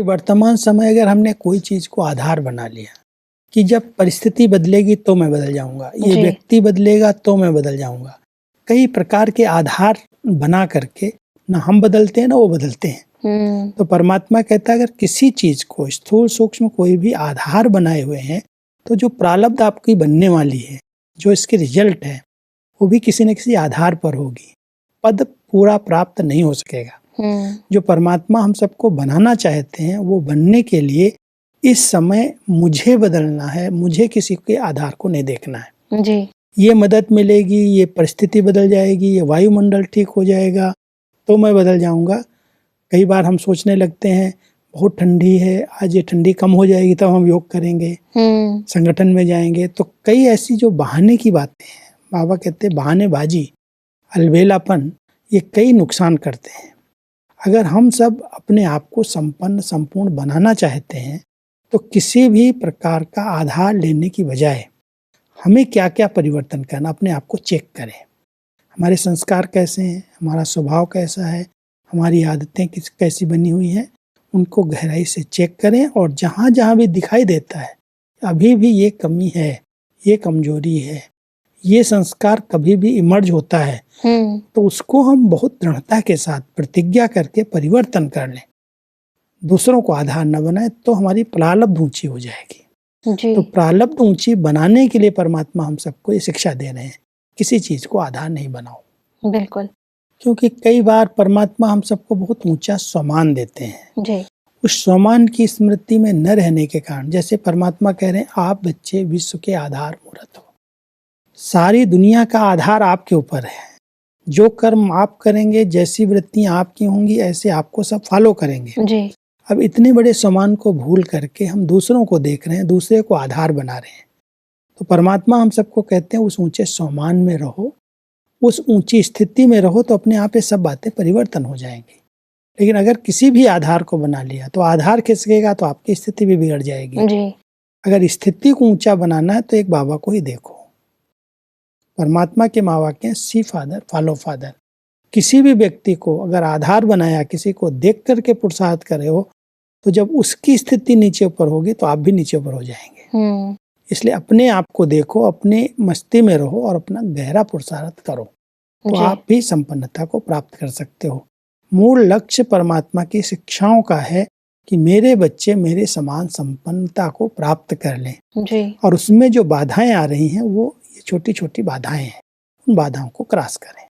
वर्तमान समय अगर हमने कोई चीज़ को आधार बना लिया कि जब परिस्थिति बदलेगी तो मैं बदल जाऊँगा, ये जी। व्यक्ति बदलेगा तो मैं बदल जाऊँगा। कई प्रकार के आधार बना करके ना हम बदलते हैं ना वो बदलते हैं। तो परमात्मा कहता है अगर किसी चीज़ को स्थूल सूक्ष्म कोई भी आधार बनाए हुए हैं तो जो प्रारब्ध आपकी बनने वाली है, जो इसके रिजल्ट है, वो भी किसी न किसी आधार पर होगी। पद पूरा प्राप्त नहीं हो सकेगा। जो परमात्मा हम सबको बनाना चाहते हैं वो बनने के लिए इस समय मुझे बदलना है, मुझे किसी के आधार को नहीं देखना है। जी। ये मदद मिलेगी, ये परिस्थिति बदल जाएगी, ये वायुमंडल ठीक हो जाएगा तो मैं बदल जाऊंगा। कई बार हम सोचने लगते हैं बहुत ठंडी है, आज ये ठंडी कम हो जाएगी तब हम योग करेंगे, संगठन में जाएंगे। तो कई ऐसी जो बहाने की बातें हैं, बाबा कहते हैं बहानेबाजी, अलबेलापन, ये कई नुकसान करते हैं। अगर हम सब अपने आप को संपन्न संपूर्ण बनाना चाहते हैं तो किसी भी प्रकार का आधार लेने की बजाय हमें क्या क्या परिवर्तन करना, अपने आप को चेक करें। हमारे संस्कार कैसे हैं, हमारा स्वभाव कैसा है, हमारी आदतें कैसी बनी हुई हैं, उनको गहराई से चेक करें। और जहाँ जहाँ भी दिखाई देता है अभी भी ये कमी है, ये कमजोरी है, ये संस्कार कभी भी इमर्ज होता है तो उसको हम बहुत दृढ़ता के साथ प्रतिज्ञा करके परिवर्तन कर लें, दूसरों को आधार न बनाए तो हमारी प्रारब्ध ऊंची हो जाएगी। जी। तो प्रारब्ध ऊंची बनाने के लिए परमात्मा हम सबको ये शिक्षा दे रहे हैं, किसी चीज को आधार नहीं बनाओ। बिल्कुल। क्योंकि कई बार परमात्मा हम सबको बहुत ऊंचा सम्मान देते हैं। जी। उस सम्मान की स्मृति में न रहने के कारण, जैसे परमात्मा कह रहे हैं आप बच्चे विश्व के आधार मूर्त हो, सारी दुनिया का आधार आपके ऊपर है। जो कर्म आप करेंगे, जैसी वृत्तियां आपकी होंगी, ऐसे आपको सब फॉलो करेंगे। जी। अब इतने बड़े सम्मान को भूल करके हम दूसरों को देख रहे हैं, दूसरे को आधार बना रहे हैं। तो परमात्मा हम सबको कहते हैं उस ऊंचे सम्मान में रहो, उस ऊंची स्थिति में रहो तो अपने आप ये सब बातें परिवर्तन हो जाएंगी। लेकिन अगर किसी भी आधार को बना लिया तो आधार खिसकेगा तो आपकी स्थिति भी बिगड़ जाएगी। जी। अगर स्थिति को ऊंचा बनाना है तो एक बाबा को ही देखो। परमात्मा के माँ वाक्य हैं सी फादर फॉलो फादर। किसी भी व्यक्ति को अगर आधार बनाया, किसी को देख करके पुरुषार्थ करे हो, तो जब उसकी स्थिति नीचे ऊपर होगी तो आप भी नीचे ऊपर हो जाएंगे। इसलिए अपने आप को देखो, अपने मस्ती में रहो और अपना गहरा पुरुषार्थ करो तो आप भी संपन्नता को प्राप्त कर सकते हो। मूल लक्ष्य परमात्मा की शिक्षाओं का है कि मेरे बच्चे मेरे समान संपन्नता को प्राप्त कर लें। जी। और उसमें जो बाधाएं आ रही हैं वो ये छोटी छोटी बाधाएं हैं, उन बाधाओं को क्रॉस करें।